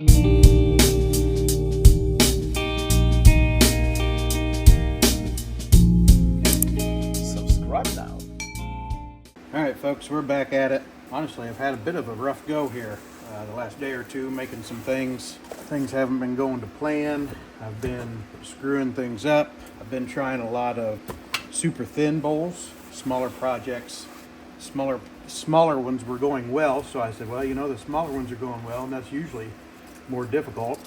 Subscribe now. Alright folks, we're back at it. Honestly, I've had a bit of a rough go here the last day or two, making some things. Things haven't been going to plan. I've been screwing things up. I've been trying a lot of super thin bowls, smaller projects. Smaller ones were going well, so I said, well, you know, the smaller ones are going well, and that's usually more difficult.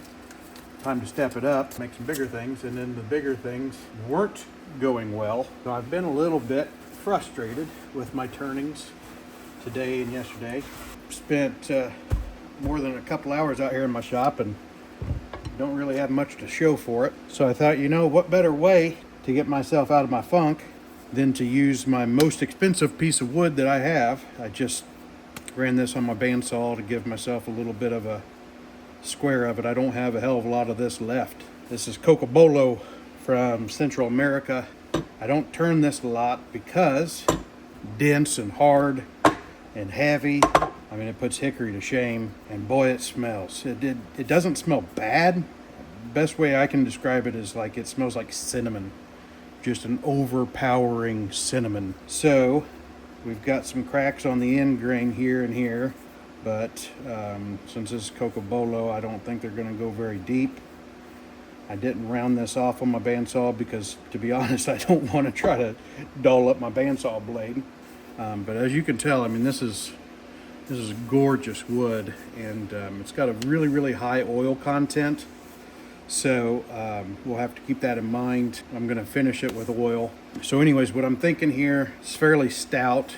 Time to step it up, make some bigger things, and then the bigger things weren't going well. So I've been a little bit frustrated with my turnings today and yesterday. Spent more than a couple hours out here in my shop and don't really have much to show for it. So I thought, you know, what better way to get myself out of my funk than to use my most expensive piece of wood that I have. I just ran this on my bandsaw to give myself a little bit of a square of it. I don't have a hell of a lot of this left. This is cocobolo from Central America. I don't turn this a lot because dense and hard and heavy. I mean, it puts hickory to shame, and boy, it smells. It doesn't smell bad. Best way I can describe it is like it smells like cinnamon. Just an overpowering cinnamon. So we've got some cracks on the end grain here and here, but since this is cocobolo, I don't think they're going to go very deep. I didn't round this off on my bandsaw because, to be honest, I don't want to try to dull up my bandsaw blade. But as you can tell, I mean, this is gorgeous wood, and it's got a really, really high oil content. So we'll have to keep that in mind. I'm going to finish it with oil. So anyways, what I'm thinking here is fairly stout,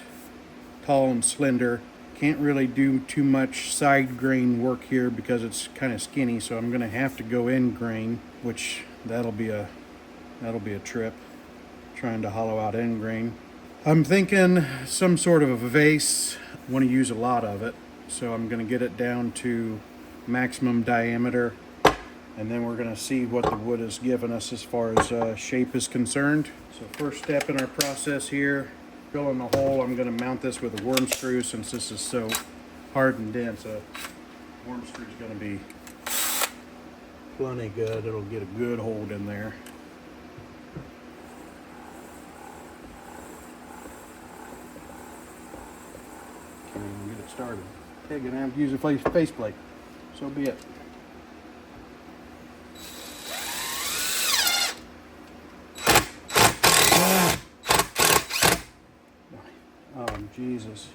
tall and slender. Can't really do too much side grain work here because it's kind of skinny, so I'm going to have to go in grain, which that'll be a trip, trying to hollow out end grain. I'm thinking some sort of a vase. I want to use a lot of it, so I'm going to get it down to maximum diameter, and then we're going to see what the wood has given us as far as shape is concerned. So first step in our process here, drilling a hole. I'm going to mount this with a worm screw since this is so hard and dense. A worm screw is going to be plenty good. It'll get a good hold in there. Can't even get it started. Okay, gonna have to use a faceplate. So be it. Oh, Jesus.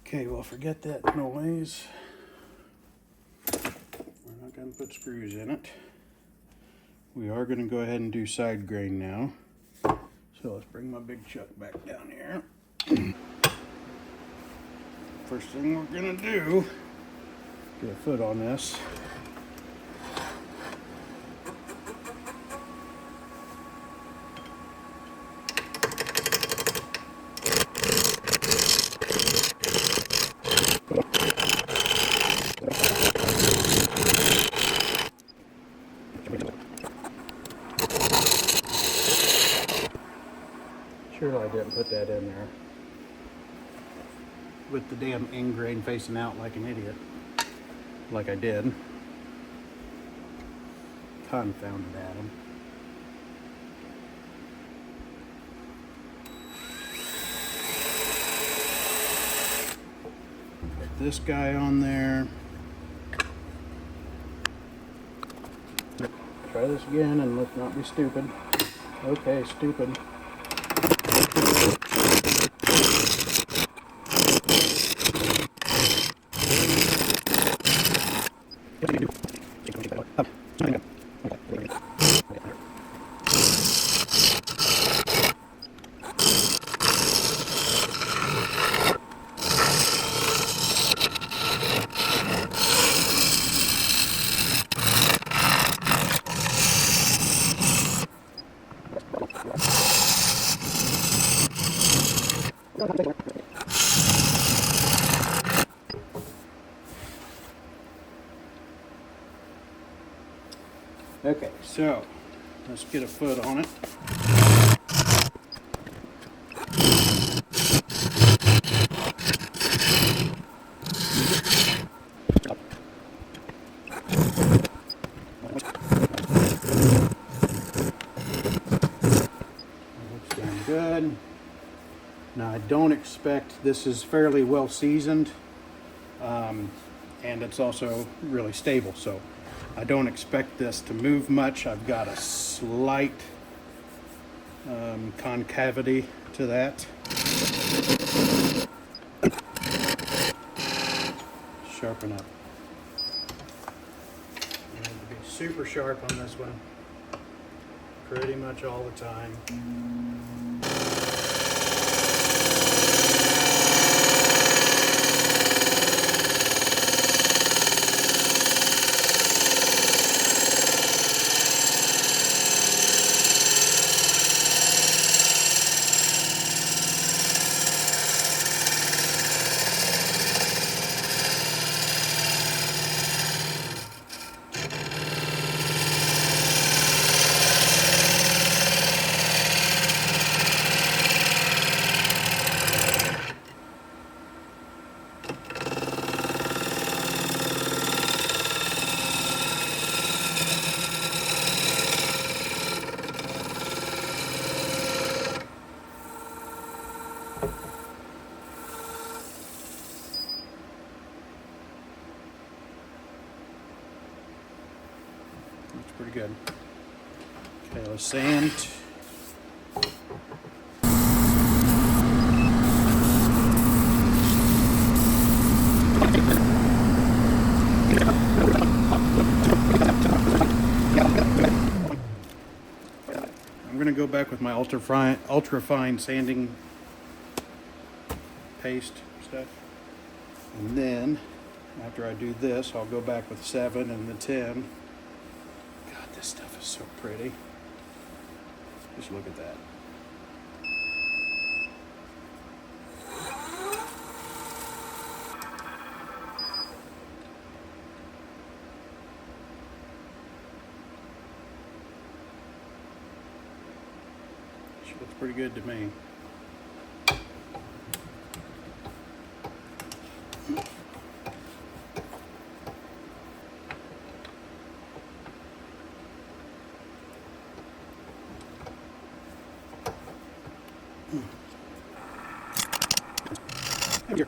Okay, well, forget that noise. We're not going to put screws in it. We are going to go ahead and do side grain now. So let's bring my big chuck back down here. First thing we're going to do, get a foot on this. Sure, I didn't put that in there with the damn end grain facing out like an idiot, like I did. Confounded Adam. Put this guy on there. Try this again and let's not be stupid. Okay, stupid. Okay, so Let's get a foot on it. Looks damn good. Now I don't expect, this is fairly well seasoned, and it's also really stable, so I don't expect this to move much. I've got a slight concavity to that. Sharpen up. You need to be super sharp on this one, pretty much all the time. That's pretty good. Okay, let's sand. I'm going to go back with my ultra fine sanding paste stuff. And then after I do this, I'll go back with 7 and the 10. God, this stuff is so pretty. Just look at that. She looks pretty good to me. Here.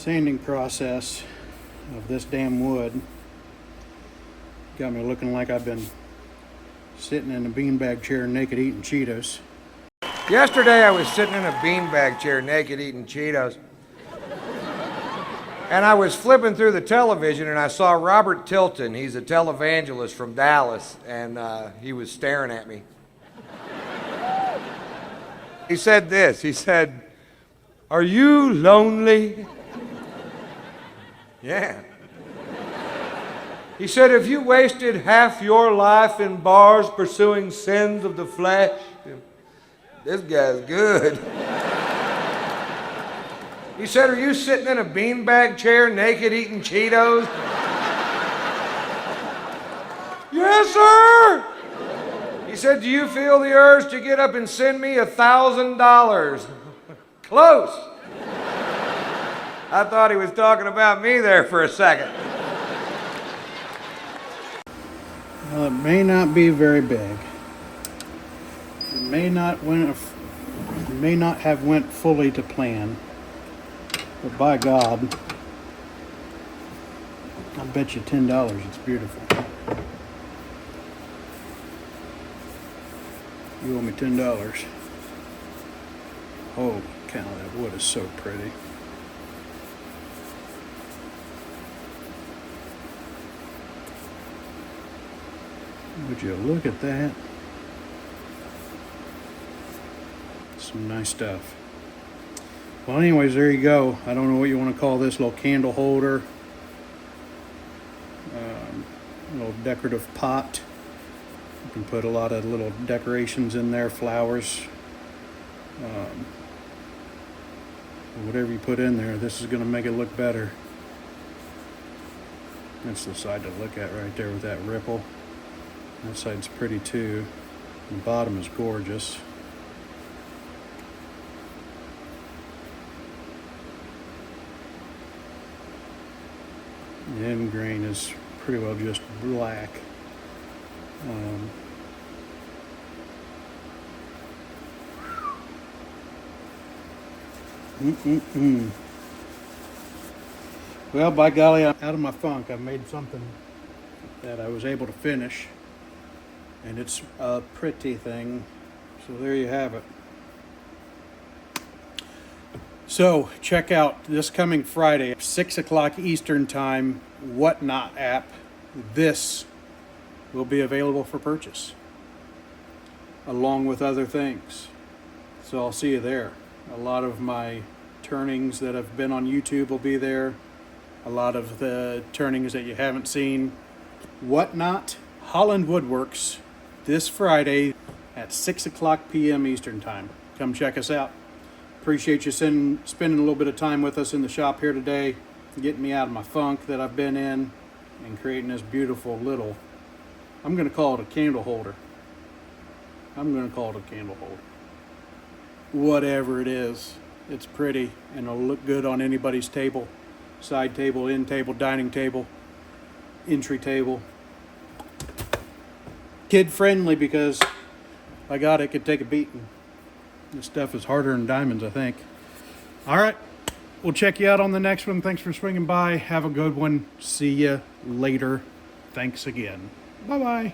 sanding process of this damn wood got me looking like I've been sitting in a beanbag chair naked eating Cheetos. Yesterday I was sitting in a beanbag chair naked eating Cheetos. And I was flipping through the television and I saw Robert Tilton. He's a televangelist from Dallas, and he was staring at me. He said this, he said, "Are you lonely?" Yeah. He said, "Have you wasted half your life in bars pursuing sins of the flesh?" This guy's good. He said, "Are you sitting in a beanbag chair naked eating Cheetos?" "Yes, sir." He said, "Do you feel the urge to get up and send me $1,000? Close. I thought he was talking about me there for a second. Well, it may not be very big. It may not have went fully to plan. But by God, I'll bet you $10 it's beautiful. You owe me $10. Holy cow, that wood is so pretty. Would you look at that? Some nice stuff. Well, anyways, there you go. I don't know what you want to call this little candle holder. Little decorative pot. You can put a lot of little decorations in there, flowers. Whatever you put in there, this is going to make it look better. That's the side to look at right there with that ripple. That side's pretty too. The bottom is gorgeous. The end grain is pretty well just black. Well, by golly, I'm out of my funk. I made something that I was able to finish, and it's a pretty thing. So there you have it. So check out this coming Friday, 6 o'clock Eastern Time, Whatnot app. This will be available for purchase, along with other things. So I'll see you there. A lot of my turnings that have been on YouTube will be there. A lot of the turnings that you haven't seen. Whatnot, Holland Woodworks, this Friday at 6 o'clock p.m. Eastern Time. Come check us out. Appreciate you spending a little bit of time with us in the shop here today, getting me out of my funk that I've been in, and creating this beautiful little, I'm going to call it a candle holder. Whatever it is, it's pretty, and it'll look good on anybody's table. Side table, end table, dining table, entry table. Kid friendly, because by God, it could take a beating. This stuff is harder than diamonds, I think. All right. We'll check you out on the next one. Thanks for swinging by. Have a good one. See you later. Thanks again. Bye-bye.